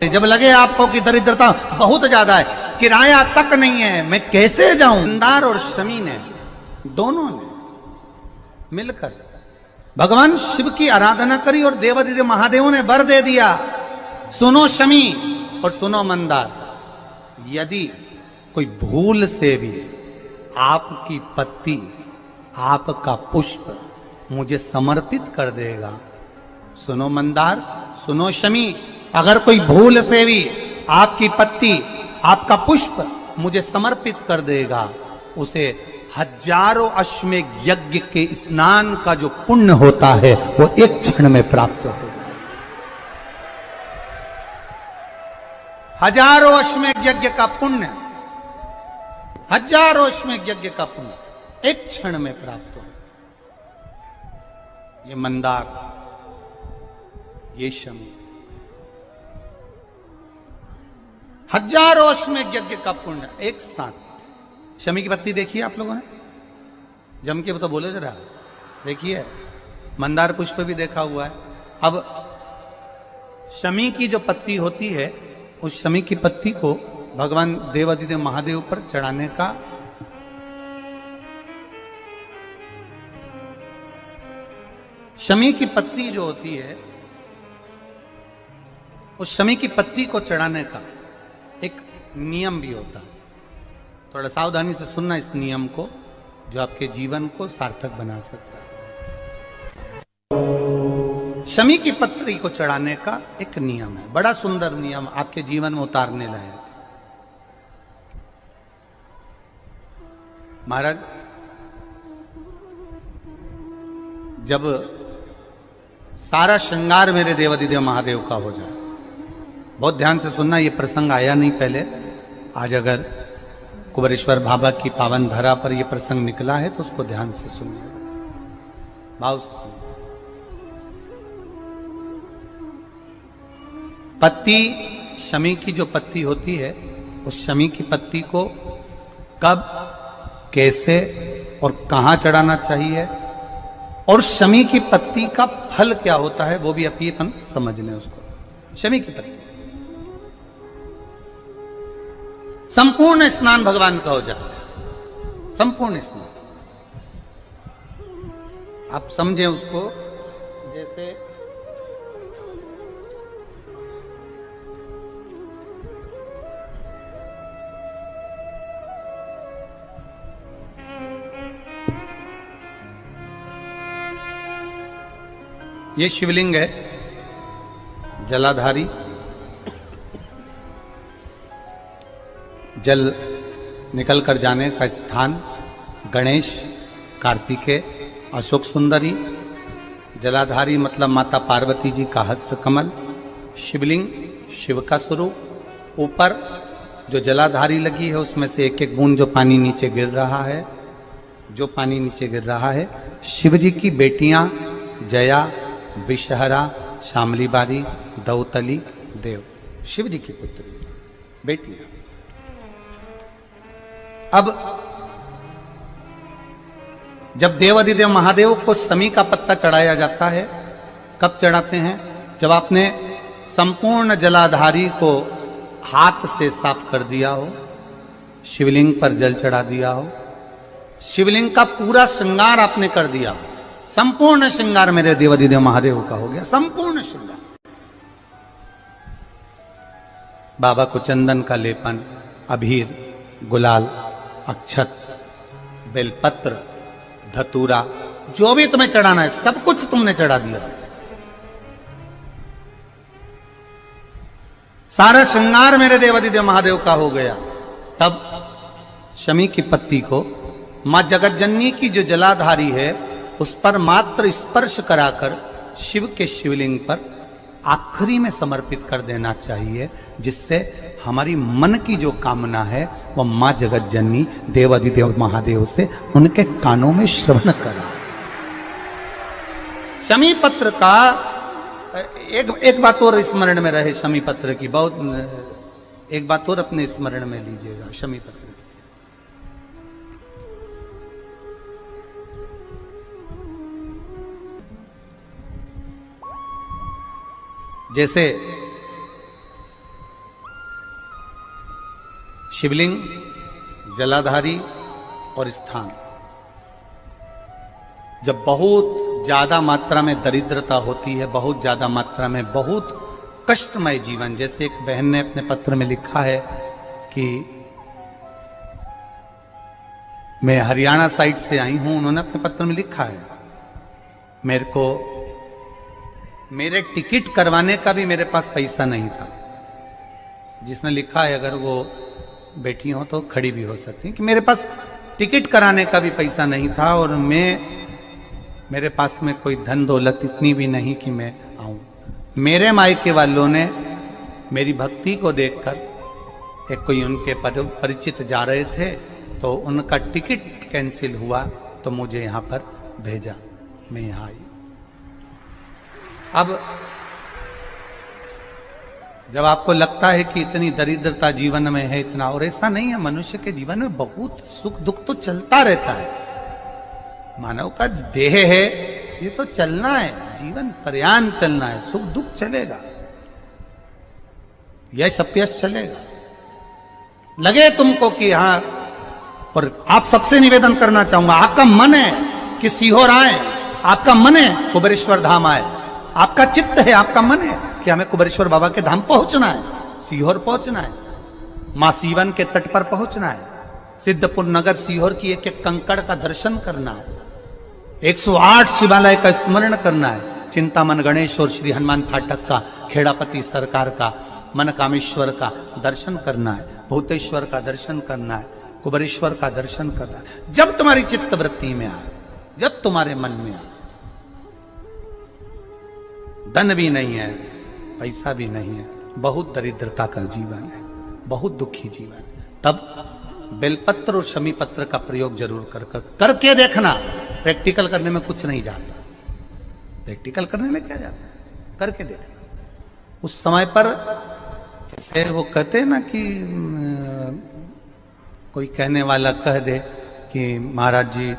जब लगे आपको कि दरिद्रता बहुत ज्यादा है, किराया तक नहीं है, मैं कैसे जाऊं, मंदार और शमी ने दोनों ने मिलकर भगवान शिव की आराधना करी और देवादिदेव महादेव ने वर दे दिया। सुनो शमी और सुनो मंदार, यदि कोई भूल से भी आपकी पत्ती, आपका पुष्प मुझे समर्पित कर देगा, सुनो मंदार, सुनो शमी, अगर कोई भूल से भी आपकी पत्ती, आपका पुष्प मुझे समर्पित कर देगा, उसे हजारों अश्वमेध यज्ञ के स्नान का जो पुण्य होता है वो एक क्षण में प्राप्त हो जाए। हजारों अश्वमेध यज्ञ का पुण्य, हजारों अश्वमेध यज्ञ का पुण्य एक क्षण में प्राप्त हो। ये मंदार, ये शमी, हजारों अश्वमेध यज्ञ का पुण्य एक साथ। शमी की पत्ती देखी है आप लोगों ने, जम के तो बोले जरा, देखिए मंदार पुष्प भी देखा हुआ है। अब शमी की जो पत्ती होती है, उस शमी की पत्ती को भगवान देवादिदेव महादेव पर चढ़ाने का शमी की पत्ती जो होती है, उस शमी की पत्ती को चढ़ाने का एक नियम भी होता है। थोड़ा सावधानी से सुनना इस नियम को, जो आपके जीवन को सार्थक बना सकता है। शमी की पत्ती को चढ़ाने का एक नियम है, बड़ा सुंदर नियम, आपके जीवन में उतारने लायक। महाराज, जब सारा श्रृंगार मेरे देवादिदेव महादेव का हो जाए, बहुत ध्यान से सुनना, ये प्रसंग आया नहीं पहले, आज अगर कुबेरेश्वर बाबा की पावन धरा पर यह प्रसंग निकला है तो उसको ध्यान से सुनिए, भाव से सुनिए। पत्ती, शमी की जो पत्ती होती है, उस शमी की पत्ती को कब, कैसे और कहां चढ़ाना चाहिए, और शमी की पत्ती का फल क्या होता है, वो भी अपन समझ लें उसको। शमी की पत्ती, संपूर्ण स्नान भगवान का हो जाए, संपूर्ण स्नान। आप समझें उसको, जैसे ये शिवलिंग है, जलाधारी, जल निकल कर जाने का स्थान, गणेश, कार्तिकेय, अशोक सुंदरी, जलाधारी मतलब माता पार्वती जी का हस्त कमल, शिवलिंग, शिव का स्वरूप, ऊपर जो जलाधारी लगी है उसमें से एक एक बूंद जो पानी नीचे गिर रहा है, जो पानी नीचे गिर रहा है, शिव जी की बेटियां जया, विषहरा, शामली बारी, दौतली, देव, शिव जी की पुत्री बेटियां। अब जब देवादिदेव महादेव को शमी का पत्ता चढ़ाया जाता है, कब चढ़ाते हैं, जब आपने संपूर्ण जलाधारी को हाथ से साफ कर दिया हो, शिवलिंग पर जल चढ़ा दिया हो, शिवलिंग का पूरा श्रृंगार आपने कर दिया हो, संपूर्ण श्रृंगार मेरे देवादिदेव महादेव का हो गया, संपूर्ण श्रृंगार। बाबा को चंदन का लेपन, अबीर, गुलाल, अक्षत, बेलपत्र, धतूरा, जो भी तुम्हें चढ़ाना है सब कुछ तुमने चढ़ा दिया, सारा श्रृंगार मेरे देवादिदेव महादेव का हो गया। तब शमी की पत्ती को मां जगतजननी की जो जलाधारी है उस पर मात्र स्पर्श कराकर शिव के शिवलिंग पर आखिरी में समर्पित कर देना चाहिए, जिससे हमारी मन की जो कामना है वह मां जगतजननी देवादिदेव महादेव से उनके कानों में श्रवण करा। शमी पत्र का एक बात और स्मरण में रहे, शमी पत्र की बहुत एक बात और अपने स्मरण में लीजिएगा। शमी पत्र जैसे शिवलिंग, जलाधारी और स्थान। जब बहुत ज्यादा मात्रा में दरिद्रता होती है, बहुत ज्यादा मात्रा में बहुत कष्टमय जीवन, जैसे एक बहन ने अपने पत्र में लिखा है कि मैं हरियाणा साइड से आई हूं, उन्होंने अपने पत्र में लिखा है मेरे को मेरे टिकट करवाने का भी मेरे पास पैसा नहीं था। जिसने लिखा है, अगर वो बैठी हो तो खड़ी भी हो सकती है, कि मेरे पास टिकट कराने का भी पैसा नहीं था और मेरे पास में कोई धन दौलत इतनी भी नहीं कि मैं आऊं। मेरे मायके वालों ने मेरी भक्ति को देखकर, एक कोई उनके परिचित जा रहे थे तो उनका टिकट कैंसिल हुआ तो मुझे यहां पर भेजा, मैं यहां आई। अब जब आपको लगता है कि इतनी दरिद्रता जीवन में है, इतना, और ऐसा नहीं है, मनुष्य के जीवन में बहुत सुख दुख तो चलता रहता है। मानव का देह है, ये तो चलना है, जीवन पर्यान चलना है, सुख दुख चलेगा, यश अपयश चलेगा। लगे तुमको कि हाँ, और आप सबसे निवेदन करना चाहूंगा, आपका मन है कि सीहोर आए, आपका मन है कुबेरेश्वर धाम आए, आपका चित्त है, आपका मन है कि हमें कुबेरेश्वर बाबा के धाम पहुंचना है, सीहोर पहुंचना है, मां सीवन के तट पर पहुंचना है, सिद्धपुर नगर सीहोर की एक एक कंकड़ का दर्शन करना है, 108 शिवालय का स्मरण करना है, चिंतामन गणेश और श्री हनुमान फाटक का, खेड़ापति सरकार का, मनकामेश्वर का दर्शन करना है, भूतेश्वर का दर्शन करना है, कुबेरेश्वर का दर्शन करना है। जब तुम्हारी चित्त वृत्ति में आए, जब तुम्हारे मन में आए, धन भी नहीं है, पैसा भी नहीं है, बहुत दरिद्रता का जीवन है, बहुत दुखी जीवन है, तब बेलपत्र और शमी पत्र का प्रयोग जरूर करके देखना। प्रैक्टिकल करने में कुछ नहीं जाता, प्रैक्टिकल करने में क्या जाता है, करके देखना। उस समय पर जैसे वो कहते हैं ना कि कोई कहने वाला कह दे कि महाराज जी,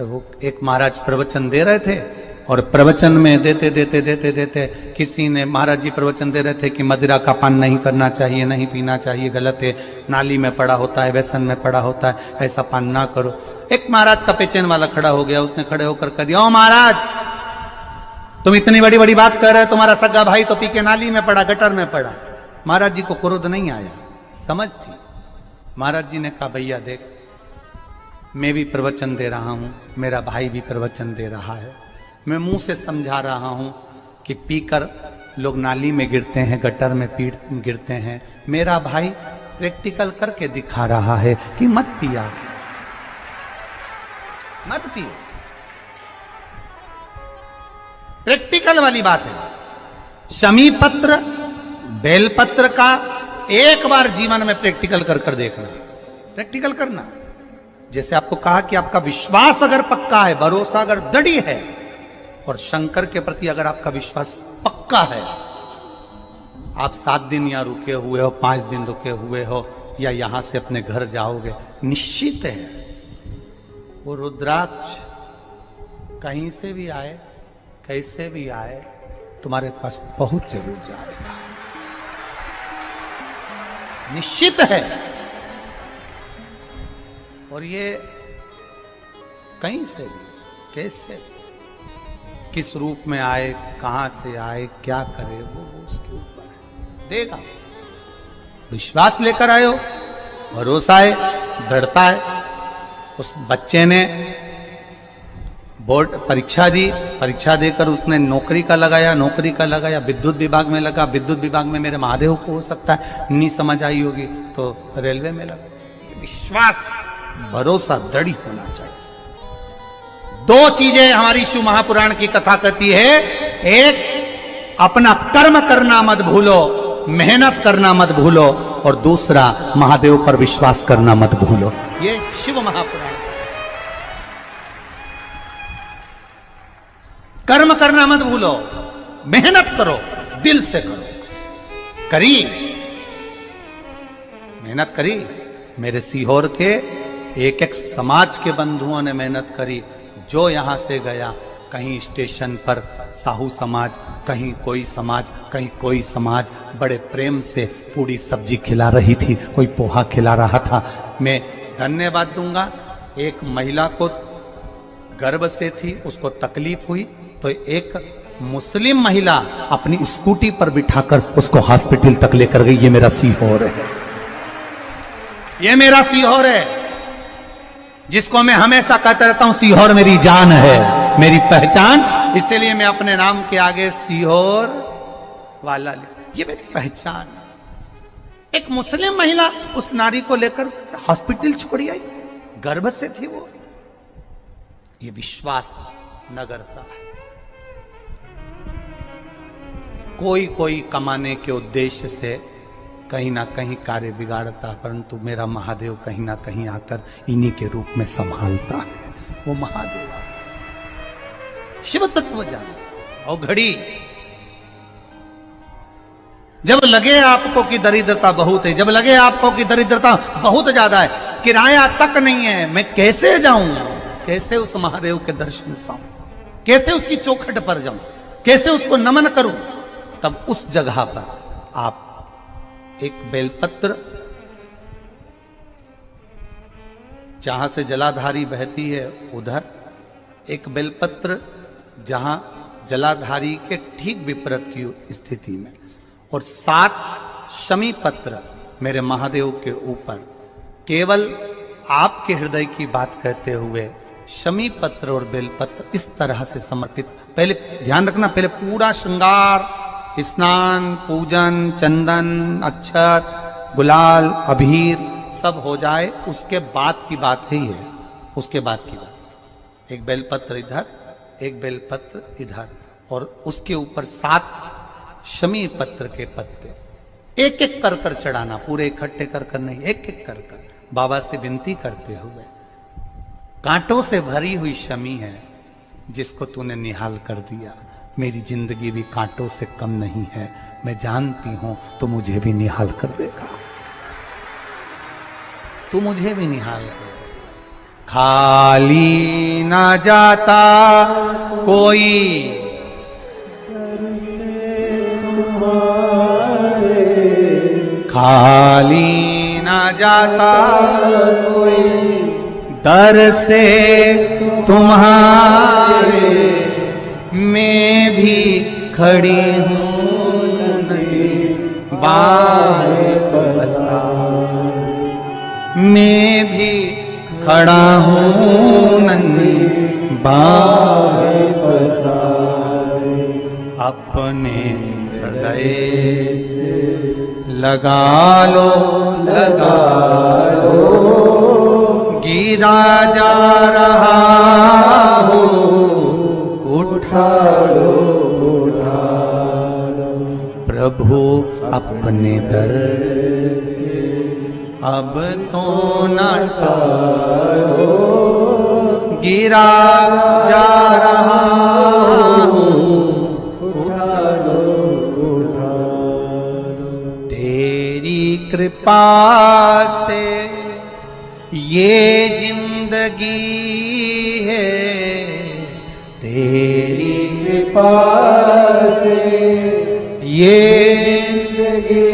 वो एक महाराज प्रवचन दे रहे थे और प्रवचन में देते देते देते देते किसी ने, महाराज जी प्रवचन दे रहे थे कि मदिरा का पान नहीं करना चाहिए, नहीं पीना चाहिए, गलत है, नाली में पड़ा होता है, व्यसन में पड़ा होता है, ऐसा पान ना करो। एक महाराज का पेचेन वाला खड़ा हो गया, उसने खड़े होकर कह दिया, ओ महाराज तुम इतनी बड़ी बड़ी बात कर रहे हो, तुम्हारा सगा भाई तो पी के नाली में पड़ा, गटर में पड़ा। महाराज जी को क्रोध नहीं आया, समझ थी। महाराज जी ने कहा, भैया देख, मैं भी प्रवचन दे रहा हूं, मेरा भाई भी प्रवचन दे रहा है, मैं मुंह से समझा रहा हूं कि पीकर लोग नाली में गिरते हैं, गटर में गिरते हैं, मेरा भाई प्रैक्टिकल करके दिखा रहा है कि मत पिया, मत पियो। प्रैक्टिकल वाली बात है। शमी पत्र, बेलपत्र का एक बार जीवन में प्रैक्टिकल कर देखना, प्रैक्टिकल करना। जैसे आपको कहा कि आपका विश्वास अगर पक्का है, भरोसा अगर दृढ़ है, और शंकर के प्रति अगर आपका विश्वास पक्का है, आप 7 दिन यहाँ रुके हुए हो, 5 दिन रुके हुए हो, या यहां से अपने घर जाओगे, निश्चित है वो रुद्राक्ष कहीं से भी आए, कैसे भी आए, तुम्हारे पास पहुंच जरूर जाएगा, निश्चित है। और ये कहीं से भी, कैसे भी, किस रूप में आए, कहां से आए, क्या करे, वो उसके ऊपर है, देगा। विश्वास लेकर आए हो, भरोसा है, दृढ़ता है। उस बच्चे ने बोर्ड परीक्षा दी, परीक्षा देकर उसने नौकरी का लगाया, विद्युत विभाग में लगा, विद्युत विभाग में मेरे महादेव को हो सकता है नहीं समझ आई होगी तो रेलवे में लगा। विश्वास, भरोसा दृढ़ होना चाहिए। 2 चीजें हमारी शिव महापुराण की कथा कहती है, एक अपना कर्म करना मत भूलो, मेहनत करना मत भूलो, और दूसरा महादेव पर विश्वास करना मत भूलो। ये शिव महापुराण। कर्म करना मत भूलो, मेहनत करो, दिल से करो। करी, मेहनत करी। मेरे सीहोर के एक एक समाज के बंधुओं ने मेहनत करी। जो यहां से गया, कहीं स्टेशन पर साहू समाज, कहीं कोई समाज, कहीं कोई समाज बड़े प्रेम से पूरी सब्जी खिला रही थी, कोई पोहा खिला रहा था। मैं धन्यवाद दूंगा, एक महिला को गर्भ से थी, उसको तकलीफ हुई तो एक मुस्लिम महिला अपनी स्कूटी पर बिठाकर उसको हॉस्पिटल तक लेकर गई। ये मेरा सीहोर है, ये मेरा सीहोर है, जिसको मैं हमेशा कहता रहता हूं सीहोर मेरी जान है, मेरी पहचान। इसीलिए मैं अपने नाम के आगे सीहोर वाला ये मेरी पहचान। एक मुस्लिम महिला उस नारी को लेकर हॉस्पिटल छोड़ी आई, गर्भ से थी वो। ये विश्वास नगर का है। कोई कोई कमाने के उद्देश्य से कहीं ना कहीं कार्य बिगाड़ता, परंतु मेरा महादेव कहीं ना कहीं आकर इन्हीं के रूप में संभालता है। वो महादेव शिव तत्व जाने। और घड़ी जब लगे आपको कि दरिद्रता बहुत है, जब लगे आपको कि दरिद्रता बहुत ज्यादा है, किराया तक नहीं है, मैं कैसे जाऊं, कैसे उस महादेव के दर्शन पाऊं, कैसे उसकी चौखट पर जाऊं, कैसे उसको नमन करूं, तब उस जगह पर आप एक बेलपत्र, जहां से जलाधारी बहती है उधर एक बेलपत्र, जहां जलाधारी के ठीक विपरीत की स्थिति में, और 7 शमी पत्र मेरे महादेव के ऊपर, केवल आपके हृदय की बात कहते हुए शमी पत्र और बेलपत्र इस तरह से समर्पित। पहले ध्यान रखना, पहले पूरा श्रृंगार, स्नान, पूजन, चंदन, अक्षत, गुलाल, अबीर सब हो जाए, उसके बाद की बात ही है, उसके बाद की बात। एक बेलपत्र इधर, एक बेलपत्र इधर, और उसके ऊपर 7 शमी पत्र के पत्ते एक एक कर कर चढ़ाना, पूरे इकट्ठे कर कर नहीं, एक एक कर कर बाबा से विनती करते हुए। कांटों से भरी हुई शमी है जिसको तूने निहाल कर दिया, मेरी जिंदगी भी कांटों से कम नहीं है, मैं जानती हूं तो मुझे भी निहाल कर देगा, तू मुझे भी निहाल कर देगा। खाली ना जाता कोई खाली ना जाता कोई दर से तुम्हारे, मैं भी खड़ी हूं नहीं बाहे पसार, मैं भी खड़ा हूं नहीं बाहे पसार। अपने हृदय से लगा लो, लगा लो, गिरा जा रहा हूं, उठा लो, उठा लो। प्रभु अपने दर से अब तो न टालो, गिरा जा रहा हूं, उठा लो, उठा लो। तेरी कृपा से ये जिंदगी है, तेरी कृपा से ये जिंदगी